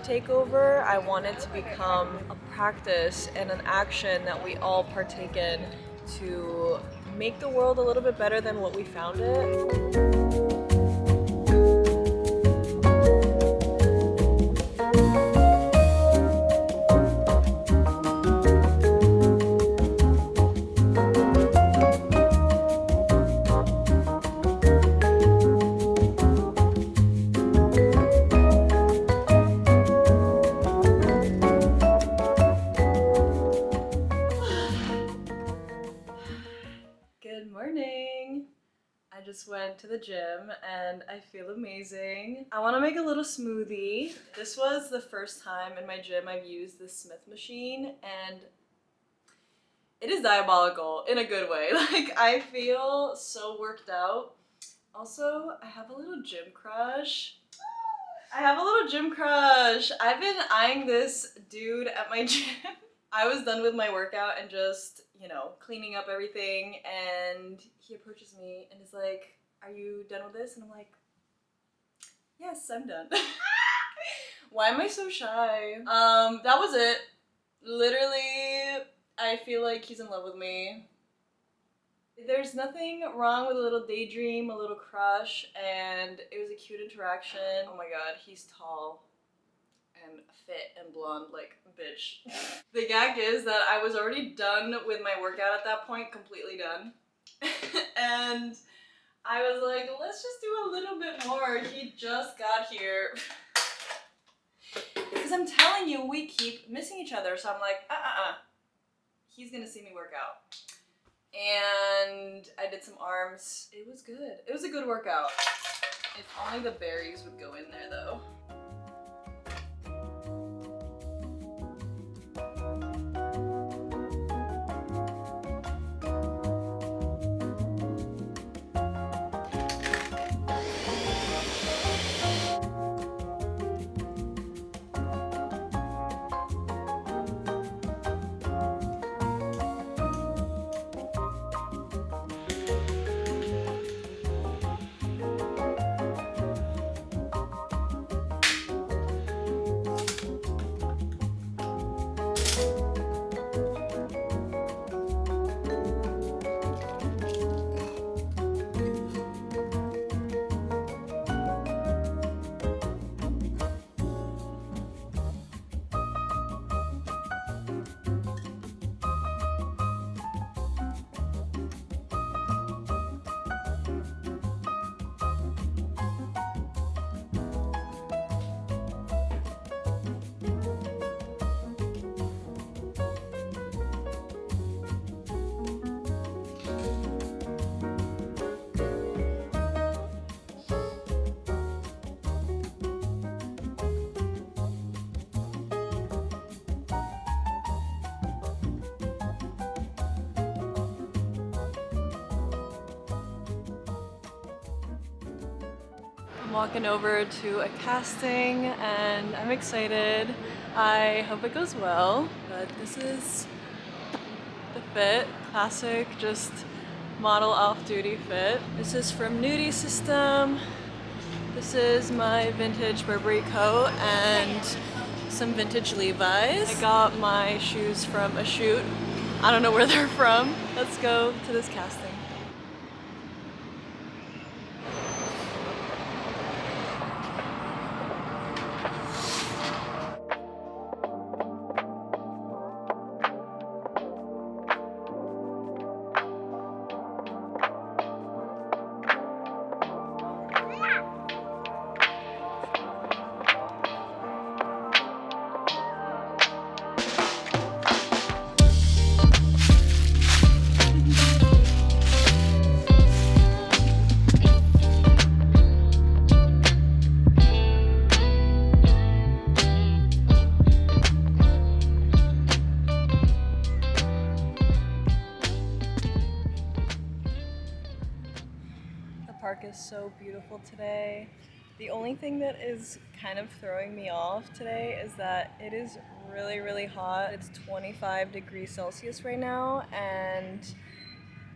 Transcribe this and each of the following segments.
take over. I want it to become a practice and an action that we all partake in to make the world a little bit better than what we found it. Good morning. I just went to the gym and I feel amazing. I want to make a little smoothie. This was the first time in my gym I've used this Smith machine and it is diabolical in a good way. Like, I feel so worked out. Also, I have a little gym crush. I've been eyeing this dude at my gym. I was done with my workout and just, cleaning up everything, and he approaches me and is like, "Are you done with this?" And I'm like, "Yes, I'm done." Why am I so shy? That was it. Literally, I feel like he's in love with me. There's nothing wrong with a little daydream, a little crush, and it was a cute interaction. Oh my god, he's tall and fit and blonde, like, bitch. The gag is that I was already done with my workout at that point, completely done. And I was like, let's just do a little bit more. He just got here. Because I'm telling you, we keep missing each other, so I'm like, he's gonna see me work out. And I did some arms. It was good. It was a good workout. If only the berries would go in there, though. I'm walking over to a casting and I'm excited. I hope it goes well, but this is the fit. Classic, just model off-duty fit. This is from Nudie System. This is my vintage Burberry coat and some vintage Levi's. I got my shoes from a shoot. I don't know where they're from. Let's go to this casting. Park is so beautiful today. The only thing that is kind of throwing me off today is that it is really, really hot. It's 25 degrees Celsius right now and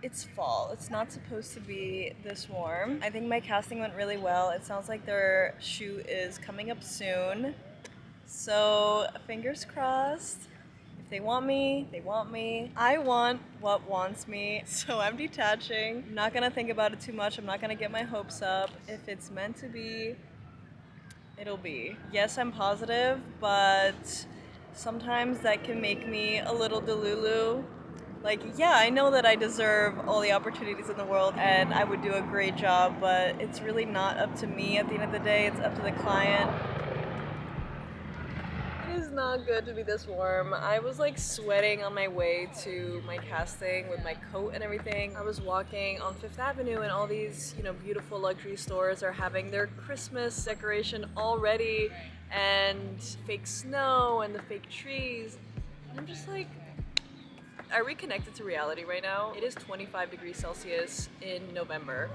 it's fall. It's not supposed to be this warm. I think my casting went really well. It sounds like their shoot is coming up soon. So fingers crossed. If they want me, they want me. I want what wants me. So I'm detaching. I'm not gonna think about it too much. I'm not gonna get my hopes up. If it's meant to be, it'll be. Yes, I'm positive, but sometimes that can make me a little delulu. Like, yeah, I know that I deserve all the opportunities in the world and I would do a great job, but it's really not up to me at the end of the day. It's up to the client. It is not good to be this warm. I was like sweating on my way to my casting with my coat and everything. I was walking on Fifth Avenue and all these, beautiful luxury stores are having their Christmas decoration already and fake snow and the fake trees. And I'm just like, are we connected to reality right now? It is 25 degrees Celsius in November.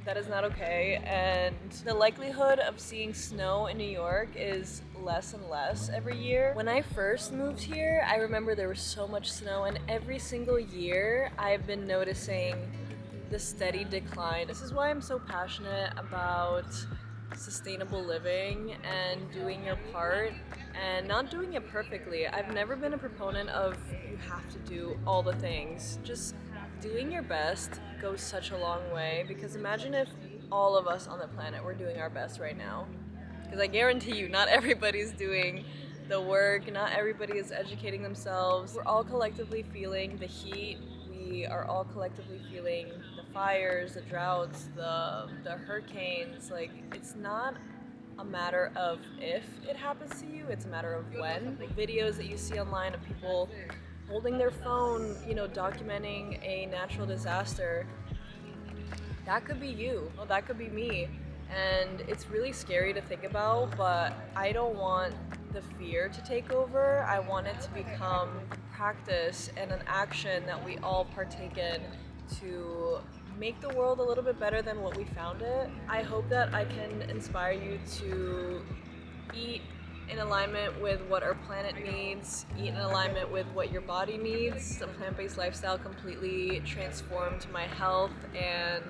That is not okay, and the likelihood of seeing snow in New York is less and less every year. When I first moved here, I remember there was so much snow, and every single year I've been noticing the steady decline. This is why I'm so passionate about sustainable living and doing your part and not doing it perfectly. I've never been a proponent of you have to do all the things. Just doing your best goes such a long way, because imagine if all of us on the planet were doing our best right now. Because I guarantee you, not everybody's doing the work, not everybody is educating themselves. We're all collectively feeling the heat. We are all collectively feeling the fires, the droughts, the hurricanes. Like, it's not a matter of if it happens to you, it's a matter of when. The videos that you see online of people holding their phone, documenting a natural disaster, that could be you, or that could be me. And it's really scary to think about, but I don't want the fear to take over. I want it to become practice and an action that we all partake in to make the world a little bit better than what we found it. I hope that I can inspire you to eat in alignment with what our planet needs, eat in alignment with what your body needs. A plant-based lifestyle completely transformed my health and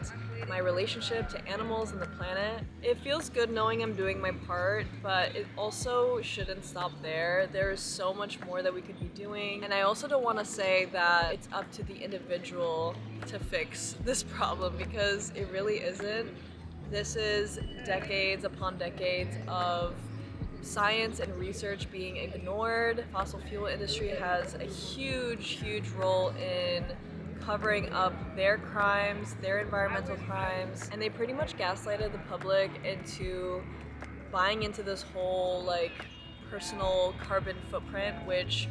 my relationship to animals and the planet. It feels good knowing I'm doing my part, but it also shouldn't stop there. There is so much more that we could be doing, and I also don't want to say that it's up to the individual to fix this problem, because it really isn't. This is decades upon decades of science and research being ignored. Fossil fuel industry has a huge role in covering up their crimes, their environmental crimes, and they pretty much gaslighted the public into buying into this whole personal carbon footprint, which,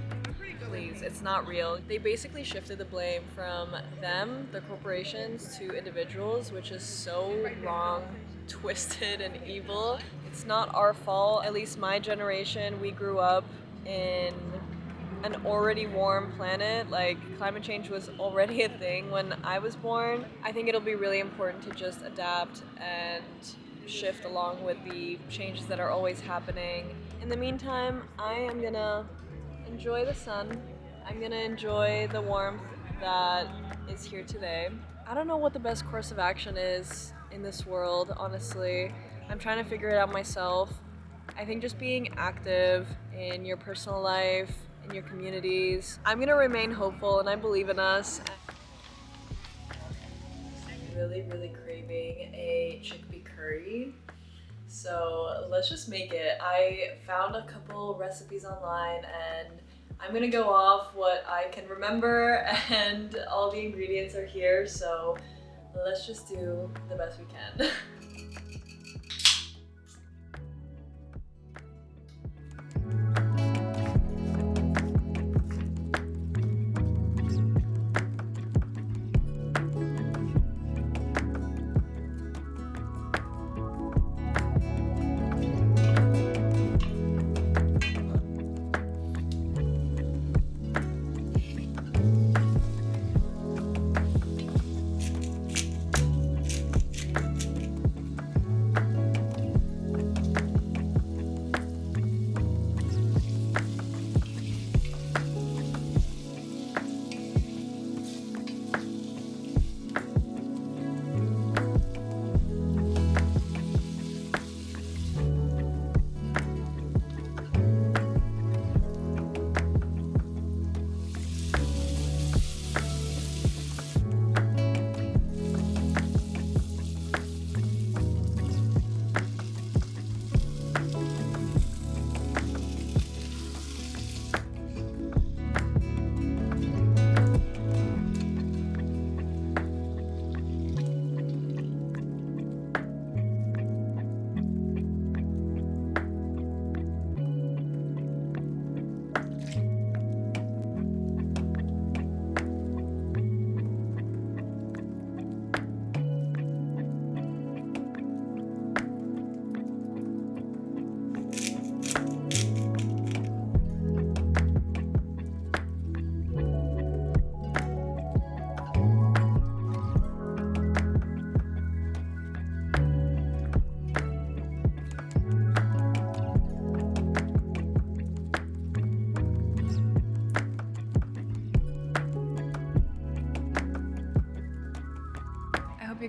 please, it's not real. They basically shifted the blame from them, the corporations, to individuals, which is so wrong, twisted, and evil. It's not our fault. At least my generation, we grew up in an already warm planet. Like, climate change was already a thing when I was born. I think it'll be really important to just adapt and shift along with the changes that are always happening. In the meantime, I am gonna enjoy the sun. I'm gonna enjoy the warmth that is here today. I don't know what the best course of action is in this world, honestly. I'm trying to figure it out myself. I think just being active in your personal life, in your communities. I'm gonna remain hopeful, and I believe in us. Really craving a chickpea curry. So let's just make it. I found a couple recipes online, and I'm gonna go off what I can remember, and all the ingredients are here, so let's just do the best we can.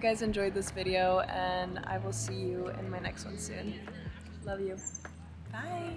guys enjoyed this video, and I will see you in my next one soon. Love you. Bye.